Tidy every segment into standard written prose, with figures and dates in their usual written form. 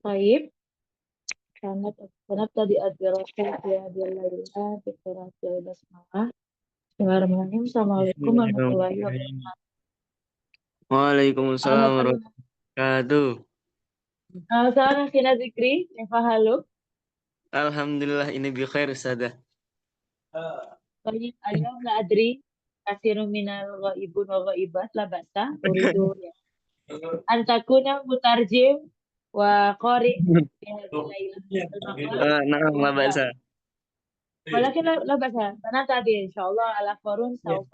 طيب. سنبتدئ الدراسة في هذه الليلة بقراءة البسملة. بسم الله الرحمن الرحيم. السلام عليكم ورحمة الله Bismillahirrahmanirrahim. وبركاته. Waalaikumsalam Alhamdulillah. warahmatullahi wabarakatuh. Salam Kina Zikri, kaifa haluk? Alhamdulillah ini bi khair Ustazah. طيب اليوم لا أدري كثير من الغائبون والغائبات لا بأس. أريد أن تكون مترجم وقارئ في هذه الليلة المقال. Naam la ba'sa. ولكن لا بأس، سننتظر إن شاء الله الآخرون سوف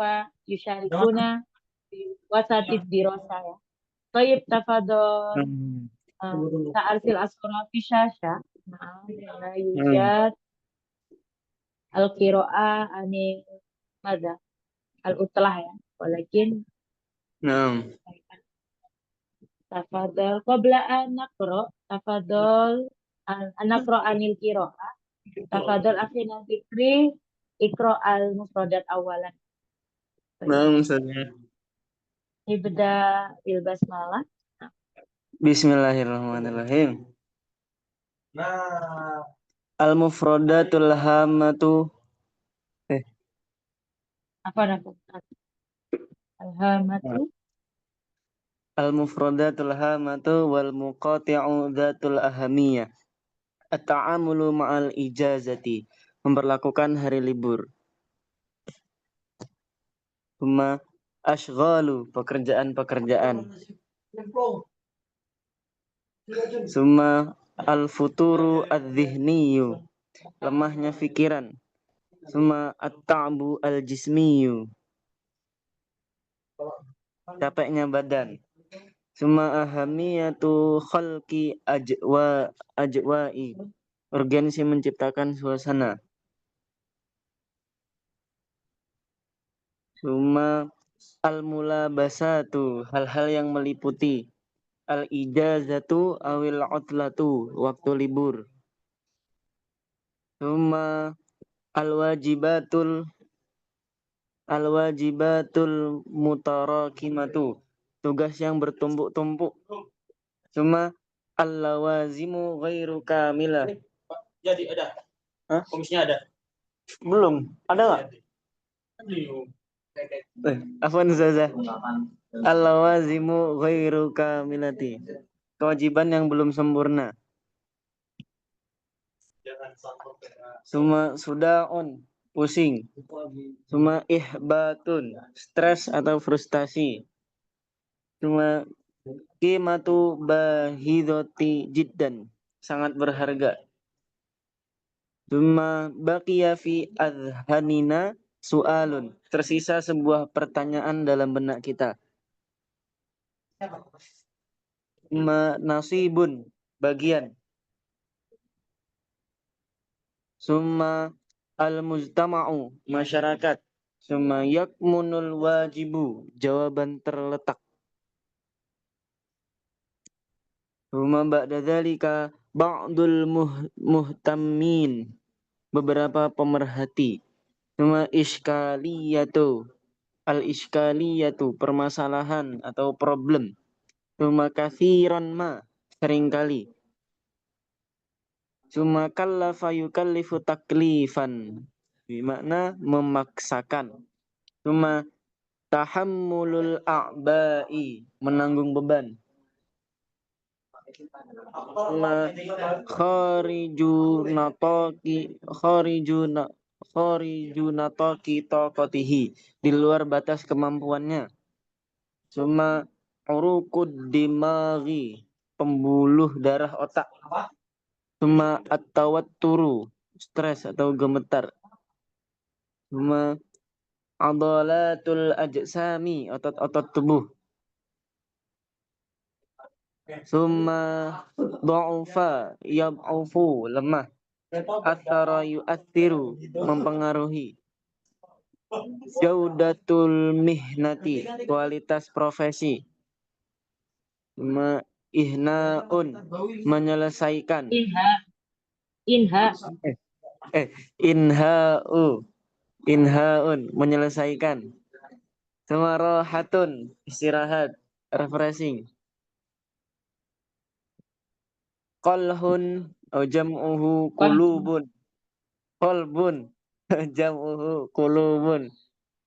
يشاركونا في وسط الدراسة. طيب تفضل. Hmm. سأرسل الصورة في الشاشة. نعم هنا Hmm. يوجد القراءة عن ماذا؟ الأطلاع يعني. ولكن Naam. تفضل قبل أن نقرأ، تفضل أن نقرأ عن القراءة. تفضل أخينا فكري، اقرأ المفردات أولا. طيب Naam Ustazah. نبدأ بالبسملة. Bismillahirrahmanirrahim. Al-mufradatul hamatu. Eh. Apa nama? Alhamatu. Al-mufradatul hamatu wal muqati'u dzatul ahamiyah. At-ta'amulu ma'al ijazati. Memperlakukan hari libur. Huma ashghalu, pekerjaan-pekerjaan. Summa al-futuru adz-dzihniyu, lemahnya pikiran. Summa at-ta'bu al-jismiyu, capeknya badan. Summa ahamiyatu khalqi ajwa'i, urgensi menciptakan suasana. Summa al-mulabasatu, hal-hal yang meliputi. Al-ijazatu awil utlatu, waktu libur. Summa al-wajibatul mutarakimatu, tugas yang bertumpuk-tumpuk. Summa al-lawazimu ghairu kamilah. Jadi ada. Hah? Komisinya ada. Belum. Ada enggak? Afwan Ustazah. Al-lawazimu ghairu kamilati, kewajiban yang belum sempurna. Suma sudah on, pusing. Suma ihbatun, stres atau frustasi. Suma qimatu bahidoti jiddan, sangat berharga. Suma baqiya fi adhanina su'alun, tersisa sebuah pertanyaan dalam benak kita. Suma nasibun, bagian. Summa al-mujtama'u, masyarakat. Summa yakmunul wajibu, jawaban terletak. Summa ba'da dzalika ba'dul muhtammin, beberapa pemerhati. Summa iskaliyatu, al-iskaliyatu, permasalahan atau problem. Summa kathiran ma, seringkali. Summa kallafa yukallifu taklifan, bermakna memaksakan. Summa tahammulul a'ba'i, menanggung beban. Summa khariju nataqi taqatihi, di luar batas kemampuannya. Summa uruqud dimaghi, pembuluh darah otak. Summa at-tawatturu, stres atau gemetar. Summa adalatul ajsami, otot-otot tubuh. Summa dha'ufa yad'ufu, lemah. Athara yu'athiru, mempengaruhi. Jaudatul mihnati, kualitas profesi. Summa ihna'un, menyelesaikan. Inha. Inha. Inha'u, inha'un, menyelesaikan. Summa rahatun, istirahat, refreshing. Qalhun jam'uhu Wah, qulubun. Qalbun jam'uhu qulubun.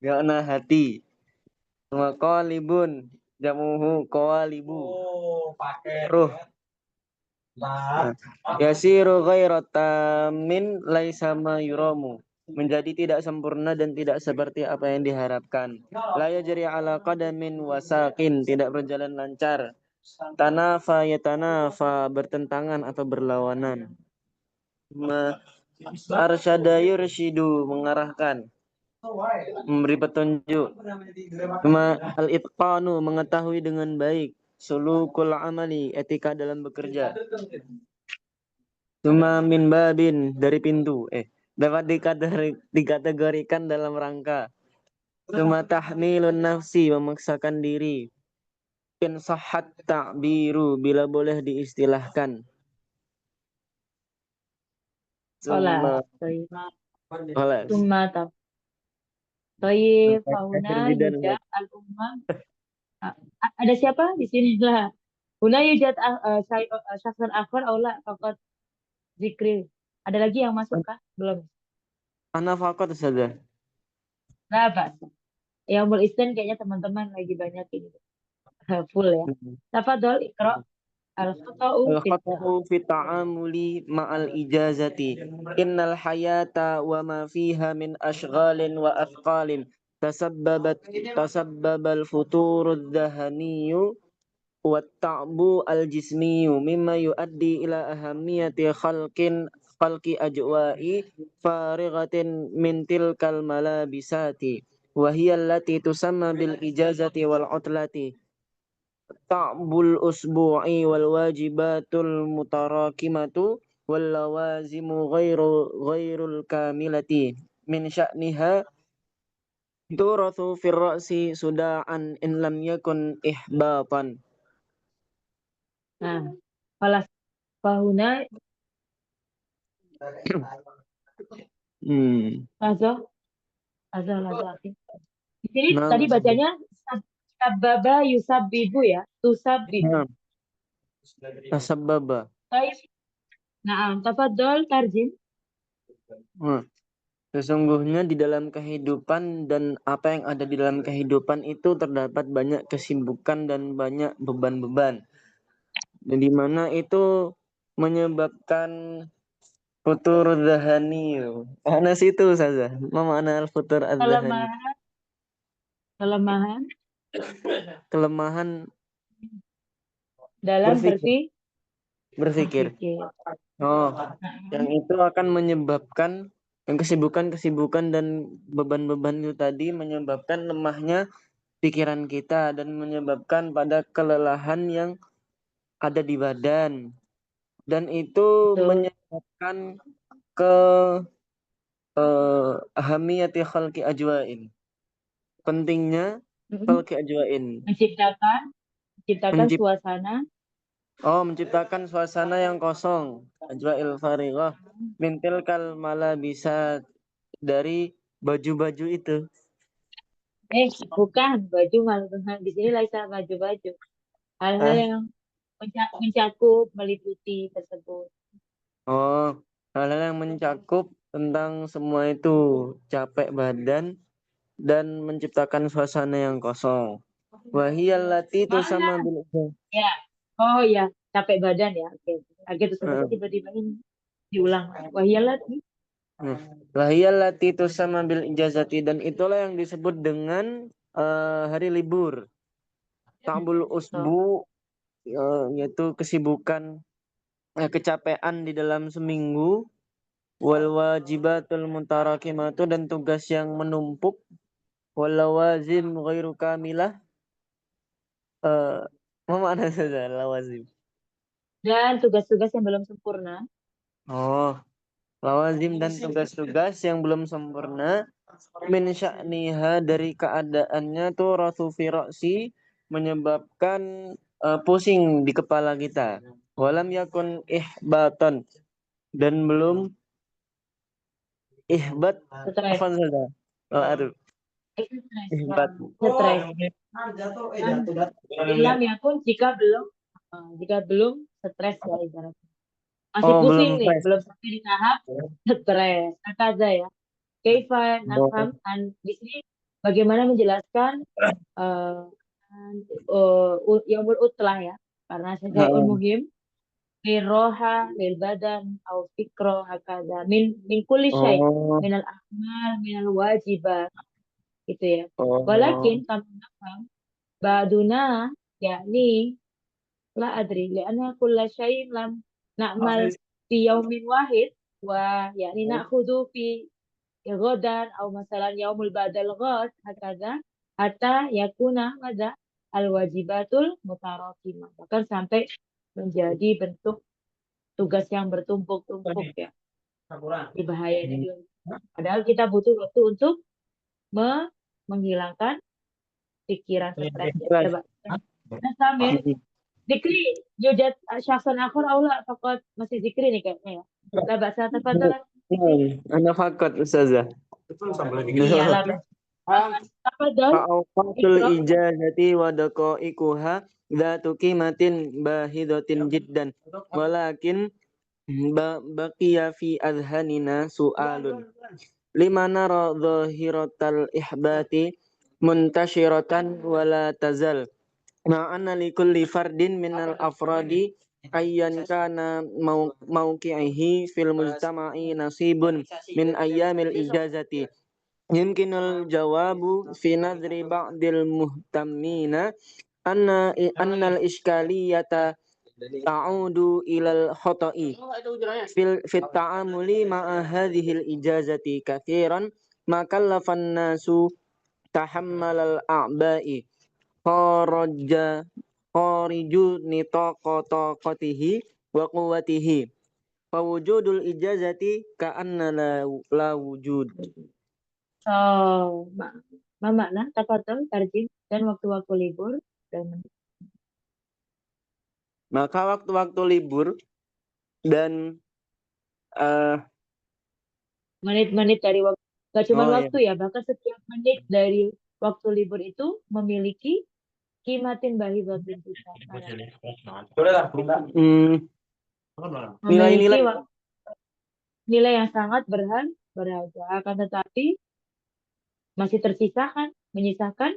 Makna hati. Wa qalibun jam'uhu qalibu. Ruh. Nah, yasiru ghairu tamin laisa ma yuramu. Menjadi tidak sempurna dan tidak seperti apa yang diharapkan. La yajri ala qadamin wasaqin, tidak berjalan lancar. Tanafa yatanafa, bertentangan atau berlawanan. Ma arsyada yursyidu, mengarahkan, memberi petunjuk. Al-itqanu, mengetahui dengan baik. Sulukul amali, etika dalam bekerja. Cuma min babin, dari pintu. Dapat dikategorikan dalam rangka. Cuma tahmilun nafsi, memaksakan diri. In sahhat ta'biru, bila boleh diistilahkan. olah. Cuma oles. Summa Toyib, Akhir fauna, bidan yujad, al-ummah. Ada siapa di sini lah? Huna yujad syakhsan akhar aula fakat zikri. Ada lagi yang masuk kah? Belum. Ana fakot saja. Nah, Pak. Yang Istin kayaknya teman-teman lagi banyak ini. Full ya. Tafadhol ikra al-khata'u fit Al-khata'u fi ta'amuli ma'al ijazati. Innal hayata wa ma fiha min ashghalin wa athqalin tasabbabal futurud dhahaniyu wa ta'bu al-jismiyu mimma yuaddi ila ahamiyati khalqi ajwa'i farighatin min tilkal malabisati wa hiya allati tusamma bil ijazati wal utlati. Ta'bul usbu'i wal wajibatul mutarakimatu wal lawazimu ghairul kamilati min sya'niha turathu fir ra'si suda'an in lam yakun ihbatan. Nah, falas fahuna lazo lazo akhi. Di sini Nah, tadi bacanya sababa yusabbibu ya, tusabbibu. tasababa. Baik. Nah, tafadhol tarjim. Sesungguhnya di dalam kehidupan dan apa yang ada di dalam kehidupan itu terdapat banyak kesibukan dan banyak beban-beban. Dan di mana itu menyebabkan futur dhahani. Mana situ saja. Ma makna al-futur adh-dhahani? Kelemahan, kelemahan Kelemahan dalam berpikir. Berpikir. berpikir. Oh, yang Nah, itu akan menyebabkan yang kesibukan dan beban-beban itu tadi menyebabkan lemahnya pikiran kita dan menyebabkan pada kelelahan yang ada di badan dan itu betul. menyebabkan ke ahamiyati khalqi ajwain, pentingnya Mm-mm. khalqi ajwain, Menciptakan Mencip suasana. menciptakan suasana yang kosong, ajwail farighah mintil kal mala bisa dari baju-baju itu. Bukan baju malah di sini laisa baju-baju. Hal-hal Ah, yang mencakup, meliputi tersebut. oh, hal-hal yang mencakup tentang semua itu, capek badan dan menciptakan suasana yang kosong. Wahiyallati itu Mana? sama bil. Ya. Oh ya, capek badan ya. Oke. Oke, terus kok tiba-tiba ini diulang. Wahiyalat nih. Wahiyallati itu sama bil ijazati, dan itulah yang disebut dengan hari libur. Ta'bul Tuh. usbu, yaitu kesibukan, kecapean di dalam seminggu. Wal wajibatul mutarakimatu, dan tugas yang menumpuk. Wal lawazim ghairu kamilah. Apa makna saja lawazim? Dan tugas-tugas yang belum sempurna. Oh, lawazim dan tugas-tugas yang belum sempurna. Min sya'niha, dari keadaannya tuh rasu firoksi, menyebabkan pusing di kepala kita. Walam yakun ihbatan, dan belum ihbat. Stres. Apa saja? Oh, aduh, Stres. ihbat. Stres. Dan ilam ya pun jika belum stres ya ibaratnya. Masih Oh, belum pusing nih, tes. belum sampai di tahap stres. Kata ya. Kaifa Oh, nafham di sini bagaimana menjelaskan eh yaumul utlah ya. Karena syai'un heeh. muhim liroha lil badan au fikro hakada min kulli syai Oh, minal ahmal minal wajibat gitu ya. Walakin oh, kami nafham ba'duna yakni la adri li'anna kulla syai'in lam na'mal fi yaumin wahid wa yakni na'khudhu fi ghadan atau masalan yaumul badal ghad hakada hatta yakuna mada al wajibatul mutarakimah bahkan sampai menjadi bentuk tugas yang bertumpuk-tumpuk ya di bahaya hmm. juga. Padahal kita butuh waktu untuk menghilangkan pikiran stres ya. Kelas. Coba. Nah, Samir, Hmm. zikri yujad syakhsan akhar aula faqat masih zikri nih kayaknya ya. La ba'sa tafadhal zikri. Ana fakot Ustazah. Iya, la ba'sa. Tafadhal Fa'awqatul ikra. ijazati wa daqa'iquha dzatu qimatin bahidatin jiddan. Walakin baqiya fi adhanina su'alun. Lima nara dhahiratal ihbati muntashiratan wala tazal. Ma'anna likulli fardin minal afradi ayyan kana mauqi'ihi fil mujtama'i nasibun min ayyamil ijazati. Yumkinul jawabu fi nadri ba'dil muhtammina annal iskaliyata ta'udu ilal khoto'i fit ta'amuli ma'a hadhil ijazati kathiran makallafan nasu tahammalal a'ba'i kharaja khariju nitaqatihi wa quwwatihi fawujudul ijazati ka'anna la wujud. Oh, makna tafadhal tarjih dan waktu-waktu libur dan Maka waktu-waktu libur dan eh menit-menit dari waktu. Gak cuma oh ya. waktu ya, bahkan setiap menit dari waktu libur itu memiliki kimatin bahibatin kita. Hmm, Memiliki nilai-nilai. nilai yang sangat berharga. Akan tetapi masih tersisakan, menyisakan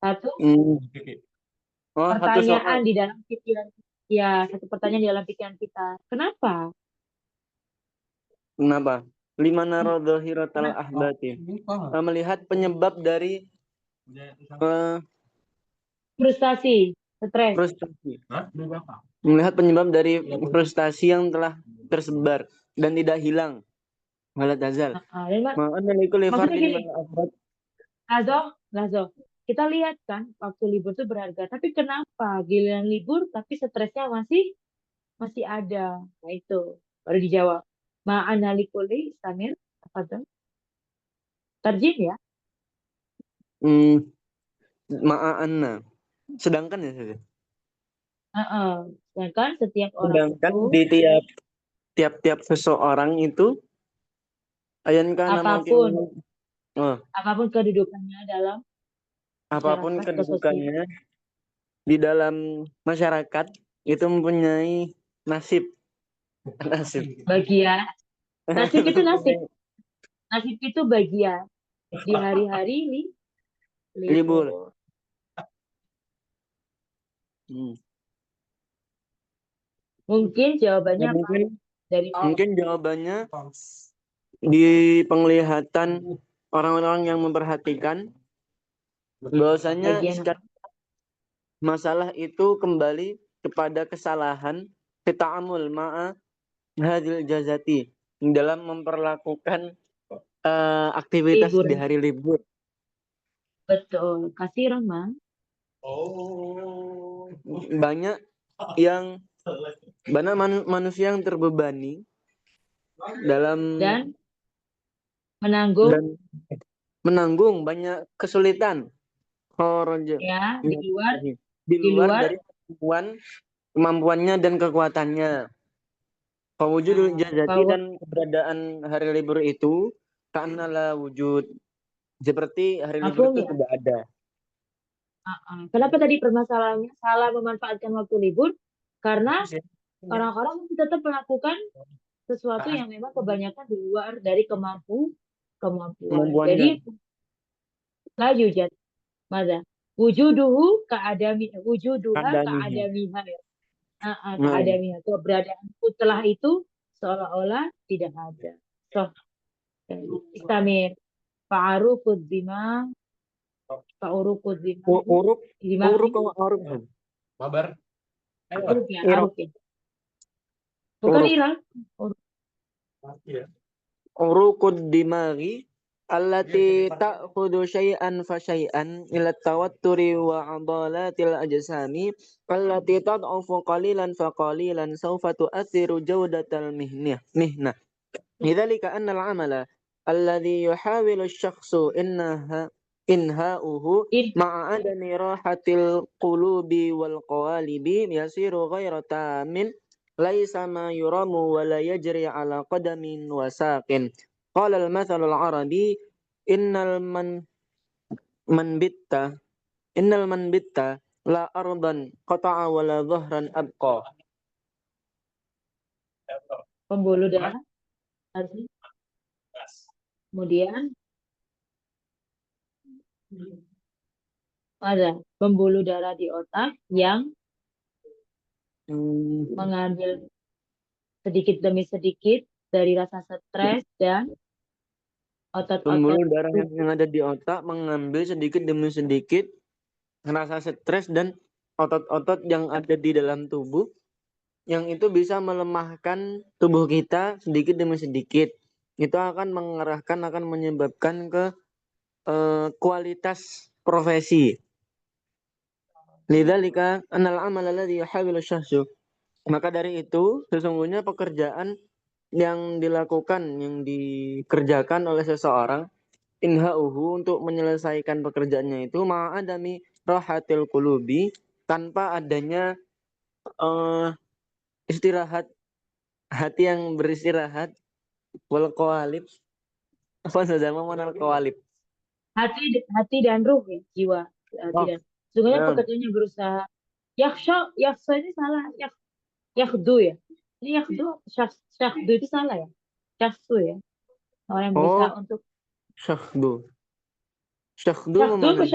satu Hmm. Oh, satu soal. pertanyaan di dalam pikiran. Ya, satu pertanyaan di dalam pikiran kita. Kenapa? Kenapa? Lima naro dhahiratal ahbati. Melihat penyebab dari eh, Frustasi, stres. frustasi. Melihat penyebab dari frustasi yang telah tersebar dan tidak hilang. Wala tazal. Dan Ma'anna likulli maksudnya fardin gini, min al-afrad. Lazo, kita lihat kan waktu libur itu berharga. Tapi kenapa giliran libur tapi stresnya masih masih ada? Nah itu baru dijawab. Ma'ana likuli, Samir, apa tuh? Tarjim ya? Hmm, ma'anna. Sedangkan ya saja. Heeh. Sedangkan setiap orang Sedangkan itu di tiap-tiap seseorang itu ayan kana mungkin apapun oh, apapun kedudukannya dalam apapun masyarakat atau sosial, kedudukannya di dalam masyarakat itu mempunyai nasib. Nasib. bagian nasib itu nasib, nasib itu bagian di hari-hari ini Libur. libur. Hmm. Mungkin Ya, jawabannya apa? mungkin Dari mungkin jawabannya di penglihatan orang-orang yang memperhatikan bahwasanya bagian apa? masalah itu kembali kepada kesalahan ta'amul ma'a hadil jazati dalam memperlakukan aktivitas Libur. di hari libur. Betul. Kasih Rahman. Banyak yang banyak manusia yang terbebani dalam Dan menanggung dan menanggung banyak kesulitan kharaja ya di di luar luar dari kemampuannya dan kekuatannya. Pewujudul jazati bahwa dan keberadaan hari libur itu karena wujud seperti hari libur mafhum itu ya. tidak ada. Kenapa tadi permasalahannya salah memanfaatkan waktu libur? Karena Itu sih. orang-orang masih tetap melakukan sesuatu yang memang kebanyakan di luar dari kemampuan. Kemampuannya. Jadi la yujad mada wujuduha Adamihi. keadamiha ya. Nah, Keadamiha keberadaan setelah itu seolah-olah tidak ada. So, istamir fa'arufud dima fa'urufud dima uruk dima uruk aruk aruf ya irok aruf ya. Bukan uruk irang. Uruf. urukud dimari allati ta'khudhu syai'an fa syai'an ila tawatturi wa adalatil ajsami allati tad'ufu qalilan fa qalilan sawfa tu'athiru jawdatal mihnah lidzalika anna al-amala alladhi yuhawilu asy-syakhsu inha'uhu In, ma'a adami rahatil qulubi wal qawalibi yasiru ghaira tamin laisa ma yuramu wa la yajri ala qadamin wa saqin qala al-mathalu al-arabi innal man man bitta innal man bitta la ardan qata'a wa la dhahran abqa. pembuluh darah harusnya. Kemudian ada pembuluh darah di otak yang mengambil sedikit demi sedikit dari rasa stres dan otot-otot Pembuluh darah tubuh. yang ada di otak mengambil sedikit demi sedikit rasa stres dan otot-otot yang ada di dalam tubuh yang itu bisa melemahkan tubuh kita sedikit demi sedikit. Itu akan mengarahkan, akan menyebabkan ke kualitas profesi. Lidzalika anal amal alladhi yuhawilu syahsu. Maka dari itu sesungguhnya pekerjaan yang dilakukan, yang dikerjakan oleh seseorang inha'uhu untuk menyelesaikan pekerjaannya itu ma'adami rahatil qulubi tanpa adanya istirahat hati yang beristirahat wal qawalib apa saja mengenal qawalib Hati dan ruh ya, jiwa. oh Tidak. Sebenarnya ya. pekerjaannya berusaha. Yaksha ini salah. Yakhdu ya. Ini yakhdu, syakhdu itu salah ya. Syakhdu ya. Orang yang berusaha Oh, untuk syahdu syahdu syakhdu memang ke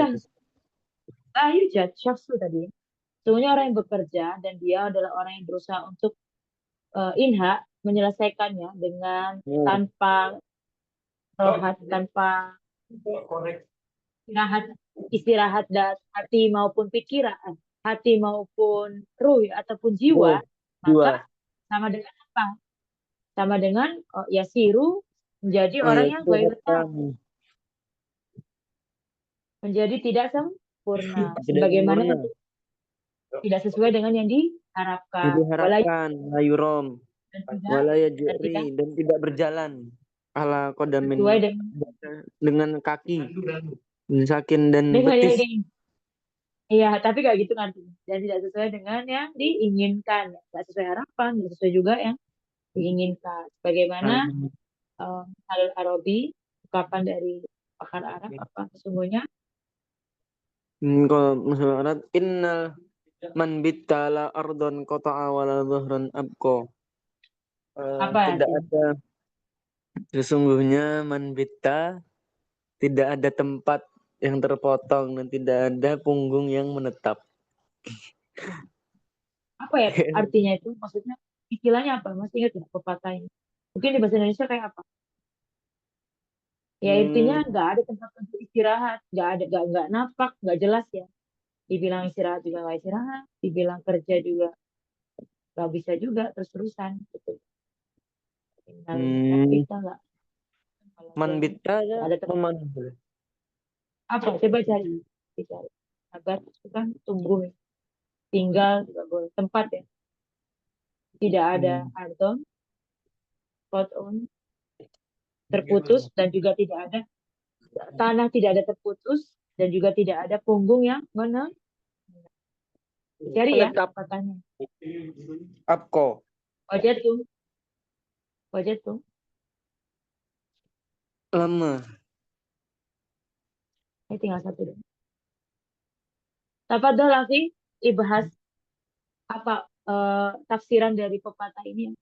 ada yujad, syakhdu tadi. Sebenarnya orang yang bekerja dan dia adalah orang yang berusaha untuk menyelesaikannya dengan oh, tanpa rohat, tanpa istirahat istirahat dan hati maupun pikiran, hati maupun ruh ya, ataupun oh, jiwa, dua maka sama dengan apa? Sama dengan yasiru menjadi oh orang ya yang sudah gairu tam, menjadi tidak sempurna, tidak sebagaimana sempurna tidak sesuai dengan yang diharapkan, diharapkan layurom dan tidak wala dan yajri tidak dan tidak berjalan ala kodamin sesuai dengan dengan kaki sakin dan yang betis. iya, tapi kayak gitu nanti dan tidak sesuai dengan yang diinginkan, tidak sesuai harapan, tidak sesuai juga yang diinginkan. Bagaimana Hmm. Al-Arabi, ungkapan dari pakar Arab apa sesungguhnya Kalau masalah Arab innal man bittala ardon qata'a wala dhahran abqa. apa Tidak artinya? ada sesungguhnya man bitta tidak ada tempat yang terpotong dan tidak ada punggung yang menetap. Apa ya artinya itu? Maksudnya istilahnya apa? Masih ingat nggak pepatah ini? Mungkin di bahasa Indonesia kayak apa? Ya intinya Hmm, nggak ada tempat untuk istirahat, nggak napak, nggak jelas ya. Dibilang istirahat juga nggak istirahat, dibilang kerja juga nggak bisa juga terus-terusan gitu. Tinggal hmm, kita nggak kalau man ada bitta ya nggak ada tempat man. apa? Coba cari, dicari agar itu kan tumbuh ya. Tinggal juga boleh tempat ya. Tidak ada Hmm. ardon, on terputus dan juga tidak ada tanah tidak ada terputus dan juga tidak ada punggung yang mana cari ya Menetap katanya abqa. wajah tuh wajah tuh Lama. ini tinggal satu deh Tafadhol Lafi ibahas apa tafsiran dari pepatah ini.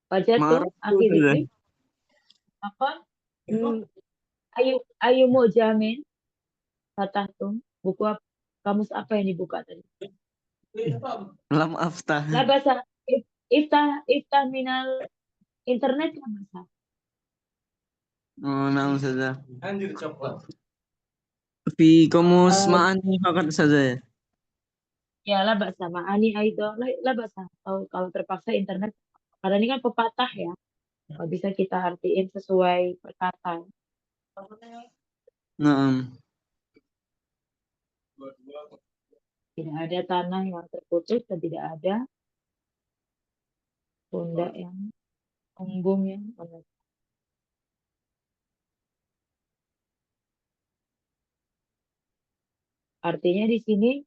Wajar tuh, Marah tuh Akhi Ustazah. Zikri. Apa? Hmm, ayu mau jamin, patah tuh. Buku apa? Kamus apa yang dibuka tadi? Lam aftah. Lah bahasa iftah iftah minal internet lah bahasa. Oh, nah Ustazah. Fi komus Eh, ma'ani fakat saja ya. ya lah bahasa ma'ani aido lah bahasa. Kalau terpaksa internet. Karena ini kan pepatah ya. Nggak bisa kita artiin sesuai perkataan. Nah, Tidak ada tanah yang terputus dan tidak ada pundak yang embung yang menetap. Artinya di sini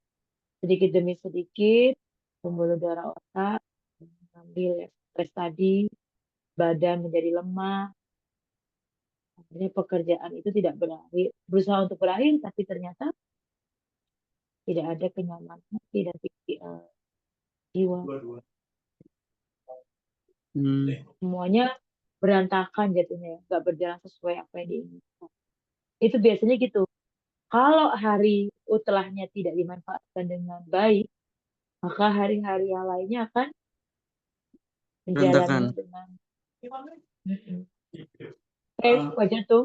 sedikit demi sedikit pembuluh darah otak mengambil stres tadi, badan menjadi lemah. Akhirnya pekerjaan itu tidak berakhir, berusaha untuk berakhir, tapi ternyata tidak ada kenyamanan hati dan jiwa. Semuanya berantakan jatuhnya, ya, nggak berjalan sesuai apa yang diinginkan. Itu biasanya gitu. Kalau hari utelahnya tidak dimanfaatkan dengan baik, maka hari-hari yang lainnya akan berantakan. menjalaninya dengan mm-mm. Wajar tuh,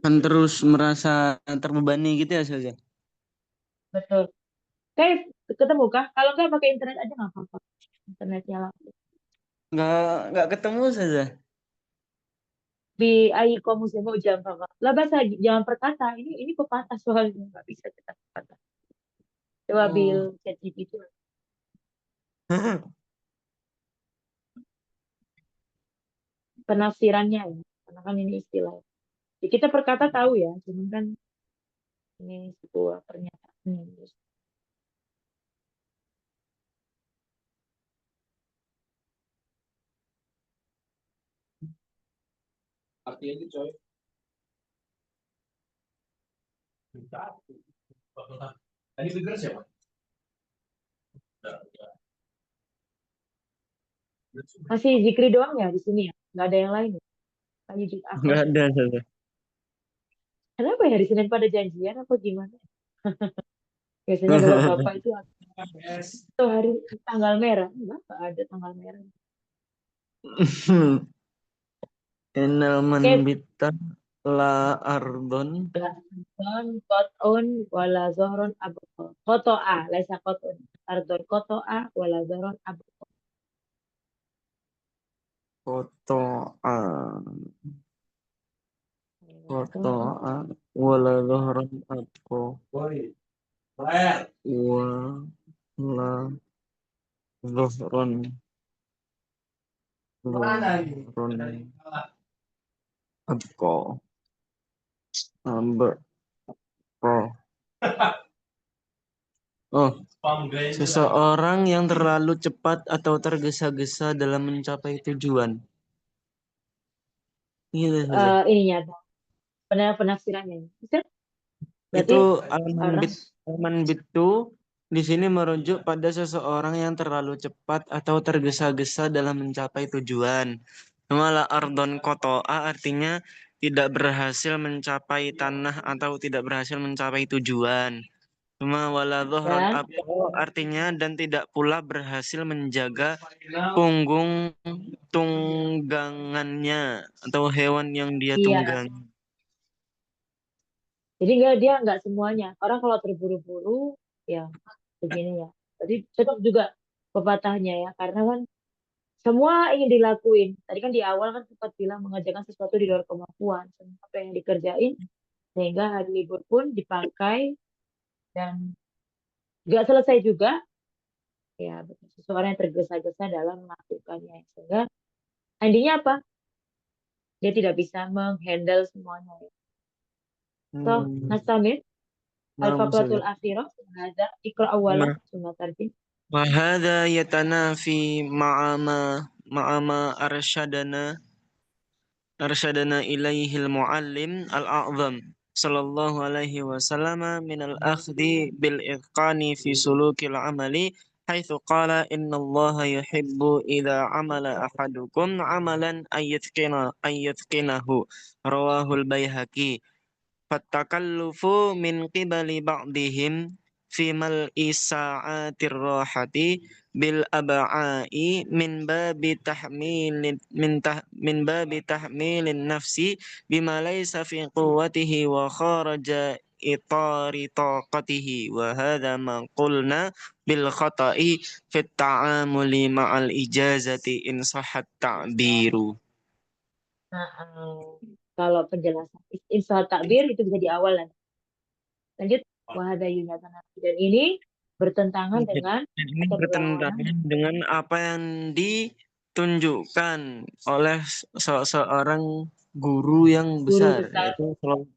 Kan terus merasa terbebani gitu ya saja. betul. Kayak ketemu kah? Kalau nggak pakai internet aja nggak apa-apa. Internetnya lah. Nggak ketemu saja. Di ai kamu mau jam apa? Lah bahasa jangan perkata. Ini pepatah soalnya nggak bisa kita perkata. Coba bil Oh. ChatGPT penafsirannya ya. Karena kan ini istilah. Ya, kita perkata tahu ya, cuman kan ini sebuah pernyataan. Masih zikri doang ya di sini ya? Nggak ada yang lain ya? Kayak di Nggak akhir. ada saja. Kenapa ya di Senin pada janjian apa gimana? Biasanya bapak-bapak itu atau hari tanggal merah. Enggak ada tanggal merah. Enal Oke, manbita la ardon Ardon kotun wala zohron abko. Kotoa, laisa kotun. Ardon kotoa wala zohron abko. kotoa kotoa wala zohron atko wala zohron zohron atko amber ko. Oh, seseorang yang terlalu cepat atau tergesa-gesa dalam mencapai tujuan. Gitu saja. Ininya, penafsirannya. Bisa? Berarti Itu orang Alman Bitu di sini merujuk pada seseorang yang terlalu cepat atau tergesa-gesa dalam mencapai tujuan. Malah ardon kotoa artinya tidak berhasil mencapai tanah atau tidak berhasil mencapai tujuan. Cuma wala dhuhron dan abko artinya dan tidak pula berhasil menjaga punggung tunggangannya atau hewan yang dia iya. tunggang. Jadi dia nggak semuanya. Orang kalau terburu-buru ya begini ya. Jadi cocok juga pepatahnya ya. Karena kan semua ingin dilakuin. Tadi kan di awal kan sempat bilang mengerjakan sesuatu di luar kemampuan. Semua apa yang dikerjain sehingga hari libur pun dipakai dan nggak selesai juga Ya, betul. Seseorang yang tergesa-gesa dalam melakukannya. Sehingga intinya apa? Dia tidak bisa menghandle semuanya. Ya. So, nastamir Naam al-faqratul Ustazah. akhirah. Hada ikra awalan. Nah, Summa tarjim. wahada yatanafi ma'ama arsyadana ilaihil muallim al-a'zam sallallahu alaihi wasallam min al-akhdhi bil iqani fi sulukil amali haitsu qala innallaha yuhibbu idza amala ahadukum amalan ayyutqinahu rawahul baihaqi fattakallufu min qibali ba'dihim fi mal'i sa'atir rahati bil aba'i min babi tahmilin nafsi bima laysa fi quwwatihi wa kharaja itari taqatihi wa hadha ma qulna bil khata'i fit ta'amuli ma'al ijazati in sahhat ta'biru. Nah, kalau penjelasan insal takbir itu bisa di awal nanti. Lanjut. Wahada yunatan. Dan ini bertentangan dengan Dan ini atau berlawanan bertentangan dengan apa yang ditunjukkan oleh seorang guru yang guru besar, besar, yaitu guru besar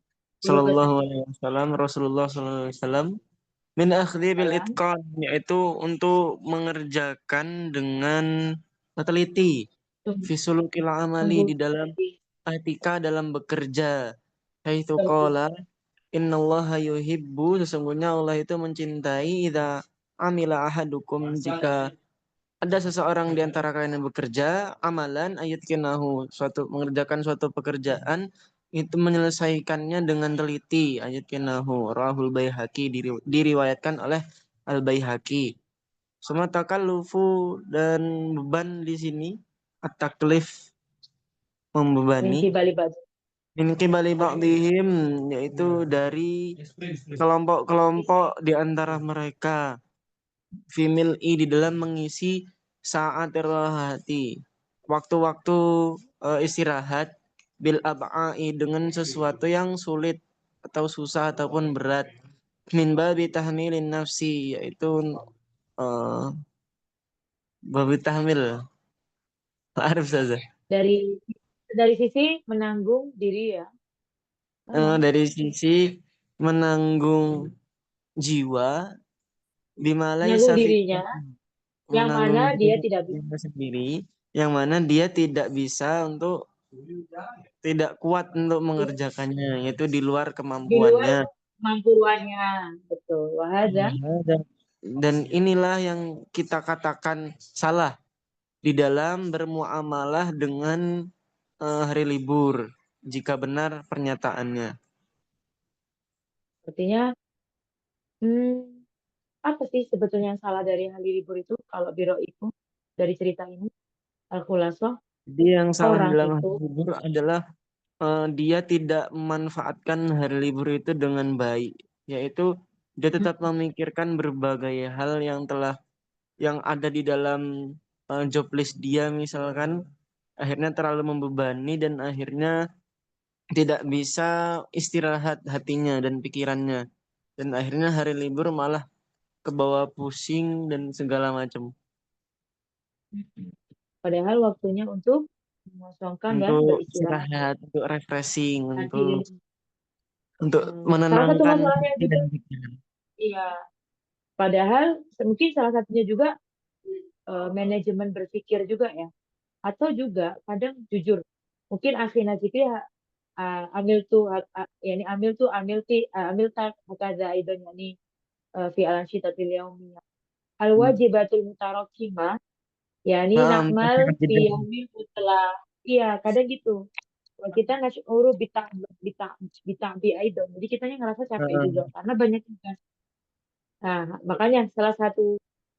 Sallallahu Alaihi Wasallam, Rasulullah Sallallahu Alaihi Wasallam, min akhdhi bil dalam itqan, yaitu untuk mengerjakan dengan teliti, fisulukil amali di dalam menggunakan etika dalam bekerja. Haitsu qala innallaha yuhibbu, sesungguhnya Allah itu mencintai idza amila ahadukum, jika ada seseorang di antara kalian yang bekerja amalan ayyatkinahu, mengerjakan suatu pekerjaan itu menyelesaikannya dengan teliti, ayyatkinahu rahul baihaqi, diriwayatkan oleh al baihaqi. Semua takallufu, dan beban di sini at-taklif, membebani, mengki balik baju. min qibali ba'dihim, yaitu dari kelompok-kelompok di antara mereka, female di dalam mengisi saat hati, waktu-waktu istirahat, bil ab'ai, dengan sesuatu yang sulit atau susah ataupun berat, min babi tahmilin nafsi, yaitu uh, babi tahmil, arif saja, Dari sisi menanggung diri ya, sama dari sisi menanggung jiwa, bimalai menanggung safi, dirinya yang menanggung mana dia tidak bisa dirinya sendiri, yang mana dia tidak bisa untuk, tidak kuat untuk mengerjakannya, yaitu di luar di luar kemampuannya. kemampuannya, betul. Wahada Ya, dan inilah yang kita katakan salah di dalam bermuamalah dengan hari libur, jika benar pernyataannya. artinya hmm, apa sih sebetulnya yang salah dari hari libur itu kalau biro itu dari cerita ini al-khulasoh Jadi yang salah orang dalam hari itu libur adalah dia tidak memanfaatkan hari libur itu dengan baik, yaitu dia tetap memikirkan berbagai hal yang ada di dalam job list dia, misalkan akhirnya terlalu membebani dan akhirnya tidak bisa istirahat hatinya dan pikirannya, dan akhirnya hari libur malah kebawa pusing dan segala macam, padahal waktunya untuk mengosongkan dan untuk beristirahat istirahat, untuk refreshing, hati. untuk Salah satu menenangkan masalahnya hati juga, dan pikiran. iya, padahal mungkin salah satunya juga manajemen berpikir juga ya. Atau juga kadang jujur, mungkin akhirnya gitu ya, amil tuh, yani amil tak hakada aidan yani fi alan syitatil yaumiyah. Al Hmm. wajibatul mutarakimah, yani Nah, nakmal masyarakat fi jeda. yaumil mutlaq. Iya, kadang gitu. Kalau kita nggak urut bita bi aidan. Jadi kitanya ngerasa capek juga Nah, karena banyak tugas. Nah, makanya salah satu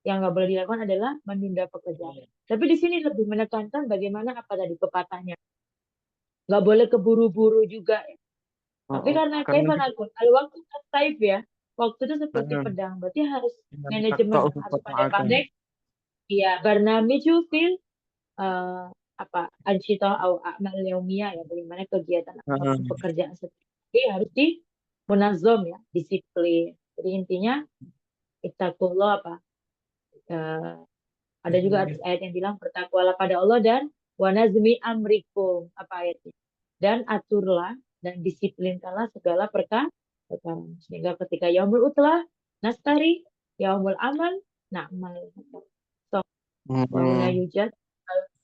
yang nggak boleh dilakukan adalah menunda pekerjaan. Tapi di sini lebih menekankan bagaimana apa tadi pepatahnya. Nggak boleh keburu-buru juga. Ya. Tapi karena karena Kevin aku, kalau waktu taif ya, waktu itu seperti uh, pedang. Berarti harus tak manajemen, tahu harus kota akan. pandai-pandai. Iya, barnamiju fil eh, apa ansyita au a'mal yaumiyah ya, bagaimana kegiatan ataupun Nah, pekerjaan sehari harus di munazom ya, disiplin. Jadi intinya ittaqullah apa? Eh, ada juga ayat yang bilang bertakwalah pada Allah dan wanazmi amrikum, apa ayatnya? Dan aturlah dan disiplinkanlah segala perkara. Sehingga ketika yaumul utlah nastari, yaumul amal na'mal. So, wa huna Hmm. yujad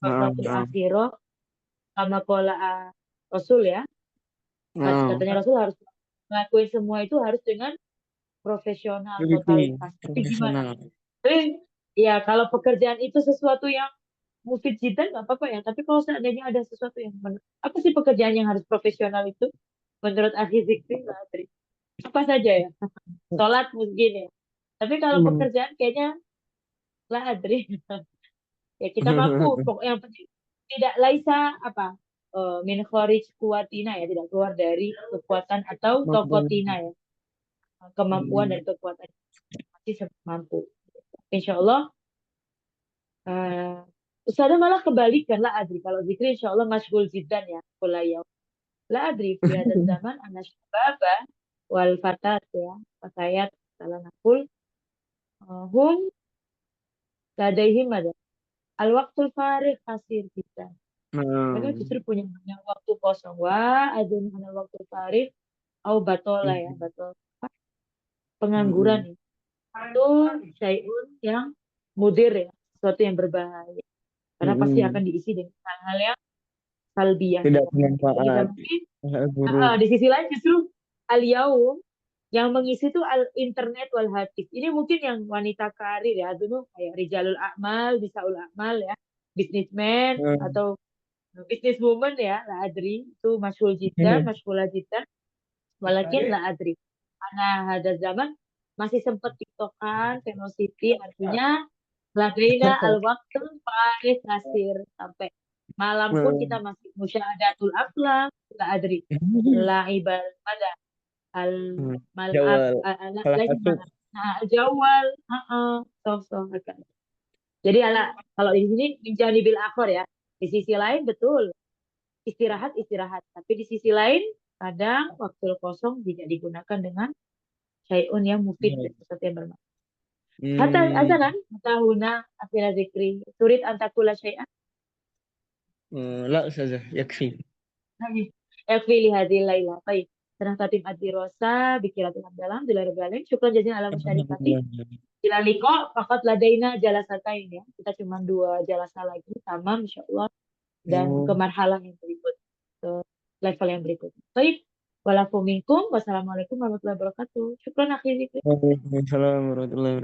Nah, al-fatul nah, akhirah kama qala Rasul ya. nah. Katanya Rasul harus ngelakuin semua itu harus dengan profesional, Teliti, totalitas. Tapi gimana? profesional. Tapi ya kalau pekerjaan itu sesuatu yang mufid jidan nggak apa-apa ya. Tapi kalau seandainya ada sesuatu yang apa sih pekerjaan yang harus profesional itu menurut ahli zikri Mbak Adri? Apa saja ya? Sholat mungkin ya. Tapi kalau Hmm. pekerjaan kayaknya lah Adri. Ya kita mampu. Pokoknya yang penting tidak laisa apa min kharij kuatina ya, tidak keluar dari kekuatan atau Mampu. tokotina ya. Kemampuan dan Hmm. kekuatan masih mampu. Insya Allah eh Ustazah malah kebalikan lah Adri. Kalau zikir insya Allah masyghul jiddan ya. Kulayau. La adri fi hadzal zaman anna syababa wal fatat ya. Fatayat salah nakul hum ladaihim ada. Al waktul farih kasir kita. Mereka Nah. justru punya banyak waktu kosong. Wah, adun anal waktu farih au batola ya, Hmm. batol. Pengangguran Hmm. ya. Itu syai'un yang mudir ya, sesuatu yang berbahaya. Karena pasti akan Hmm. diisi dengan hal-hal yang salbiyah Tidak negatif. Jadi nggak bermanfaat, mungkin. sangat buruk. Di sisi lain justru al-yaum yang mengisi itu al internet wal hatif. Ini mungkin yang wanita karir ya, dulu kayak rijalul akmal, bisaul akmal ya, businessman Hmm. atau businesswoman ya, la adri itu masyhur jidan, masyhula jidan, walakin la adri. Karena ada zaman masih sempat tiktokan, velocity, artinya ladaina al waktu paling kasir sampai malam pun kita masih musyahadatul aflam, la adri, la ibal al Hmm. mal'ab Jawal, salah lagi satu. mana nah al jawal so agak. Jadi ala kalau di sini menjadi bil akhir ya, di sisi lain betul istirahat istirahat, tapi di sisi lain kadang waktu kosong tidak digunakan dengan syai'un yang mufid dan sesuatu yang bermanfaat. Hatta ada Hmm. kan tahuna akhir zikri turid antakula syai'an لا أستاذة يكفي. yakfi li hadhil laila. Baik. Senang tatim adhirosa bikiratul dalam dilarang syukran jazilan ala masyarikati. Bila liko, fakat ladaina jalasatain ya. Kita cuma 2 jalasa lagi, sama insya Allah. Dan ke Oh. marhalah yang berikut. Ke level yang berikut. Baik. Walafuminkum. Wassalamualaikum warahmatullahi wabarakatuh. Syukran akhir. Waalaikumsalam warahmatullahi wabarakatuh.